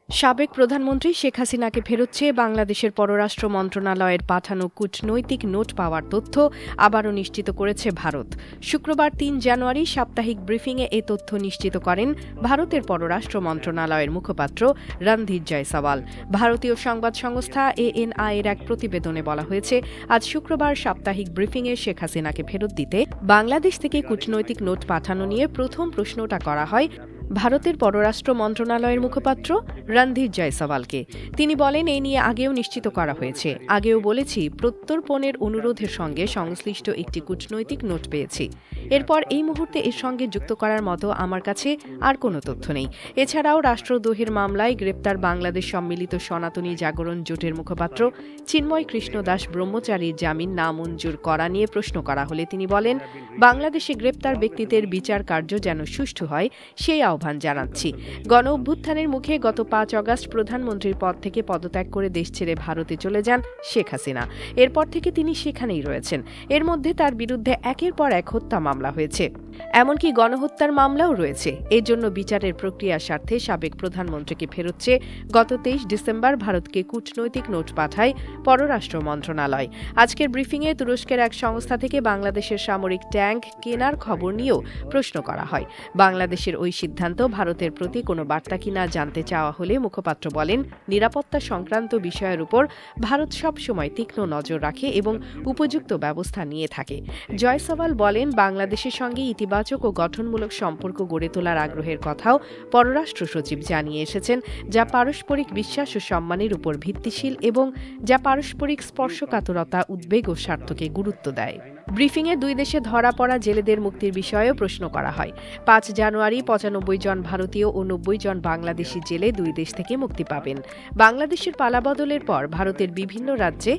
সাবেক প্রধানমন্ত্রী শেখ হাসিনাকে ফেরত চেয়ে বাংলাদেশের পররাষ্ট্র মন্ত্রণালয়ের পাঠানো কূটনৈতিক নোট পাওয়ার তথ্য আবারও নিশ্চিত করেছে ভারত। শুক্রবার ৩ জানুয়ারি সাপ্তাহিক ব্রিফিংয়ে এ তথ্য নিশ্চিত করেন ভারতের পররাষ্ট্র মন্ত্রণালয়ের মুখপাত্র রণধীর জয়সওয়াল। ভারতীয় সংবাদ সংস্থা ANI এর এক প্রতিবেদনে বলা হয়েছে, আজ শুক্রবার সাপ্তাহিক ব্রিফিংয়ে শেখ হাসিনাকে ফেরত দিতে বাংলাদেশ থেকে কূটনৈতিক নোট পাঠানো নিয়ে প্রথম প্রশ্নটা করা হয় ভারতের পররাষ্ট্র মন্ত্রণালয়ের মুখপাত্র রণধীর জয়সওয়ালকে। তিনি বলেন, এই নিয়ে আগেও নিশ্চিত করা হয়েছে। আগেও বলেছি, প্রত্যর্পণের অনুরোধের সঙ্গে সংশ্লিষ্ট একটি কূটনৈতিক নোট পেয়েছি। এরপর এই মুহূর্তে এর সঙ্গে যুক্ত করার মতো আমার কাছে আর কোনো তথ্য নেই। এছাড়াও রাষ্ট্রদ্রোহের মামলায় গ্রেপ্তার বাংলাদেশ সম্মিলিত সনাতনী জাগরণ জোটের মুখপাত্র চিন্ময় কৃষ্ণ দাস ব্রহ্মচারীর জামিন নামঞ্জুর করা নিয়ে প্রশ্ন করা হলে তিনি বলেন, বাংলাদেশে গ্রেপ্তার ব্যক্তিদের বিচার কার্য যেন সুষ্ঠু হয় সেই আহ্বান জানাচ্ছি। গণ অভ্যুত্থানের মুখে গত ৫ অগাস্ট প্রধানমন্ত্রীর পদ থেকে পদত্যাগ করে দেশ ছেড়ে ভারতে চলে যান শেখ হাসিনা। এরপর থেকে তিনি সেখানেই রয়েছেন। এর মধ্যে তার বিরুদ্ধে একের পর এক হত্যা মামলা হয়েছে, এমনকি গণহত্যার মামলাও রয়েছে। এর জন্য বিচারের প্রক্রিয়ার স্বার্থে সাবেক প্রধানমন্ত্রীকে ফেরত চেয়ে গত ২৩ ডিসেম্বর ভারতকে কূটনৈতিক নোট পাঠায় পররাষ্ট্র মন্ত্রণালয়। আজকের ব্রিফিংয়ে তুরস্কের এক সংস্থা থেকে বাংলাদেশের সামরিক ট্যাঙ্ক কেনার খবর নিয়েও প্রশ্ন করা হয়। বাংলাদেশের ওই সিদ্ধান্ত ভারতের প্রতি কোনো বার্তা কিনা জানতে চাওয়া হলে মুখপাত্র বলেন, নিরাপত্তা সংক্রান্ত বিষয়ের উপর ভারত সবসময় তীক্ষ্ণ নজর রাখে এবং উপযুক্ত ব্যবস্থা নিয়ে থাকে। জয়সওয়াল বলেন, বাংলাদেশের সঙ্গে ইতিবাচক ও গঠনমূলক সম্পর্ক গড়ে তোলার আগ্রহের কথাও পররাষ্ট্র সচিব জানিয়ে এসেছেন, যা পারস্পরিক বিশ্বাস ও সম্মানের উপর ভিত্তিশীল এবং যা পারস্পরিক স্পর্শকাতরতা, উদ্বেগ ও স্বার্থকে গুরুত্ব দেয়। ব্রিফিংয়ে দুই দেশে ধরা পড়া জেলেদের মুক্তির বিষয়েও প্রশ্ন করা হয়। ৫ জানুয়ারি ৯৫ জন ভারতীয় ও ৯০ জন বাংলাদেশি জেলে দুই দেশ থেকে মুক্তি পাবেন। বাংলাদেশের পালাবদলের পর ভারতের বিভিন্ন রাজ্যে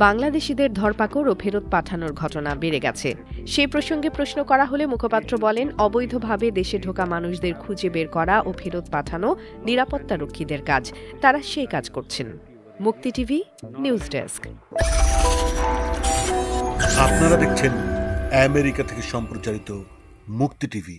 বাংলাদেশিদের ধরপাকড় ও ফেরত পাঠানোর ঘটনা বেড়ে গেছে। সেই প্রসঙ্গে প্রশ্ন করা হলে মুখপাত্র বলেন, অবৈধভাবে দেশে ঢোকা মানুষদের খুঁজে বের করা ও ফেরত পাঠানো নিরাপত্তারক্ষীদের কাজ। তারা সেই কাজ করছেন। মুক্তি টিভি নিউজ ডেস্ক। আপনারা দেখছেন আমেরিকা থেকে সম্প্রচারিত মুক্তি টিভি।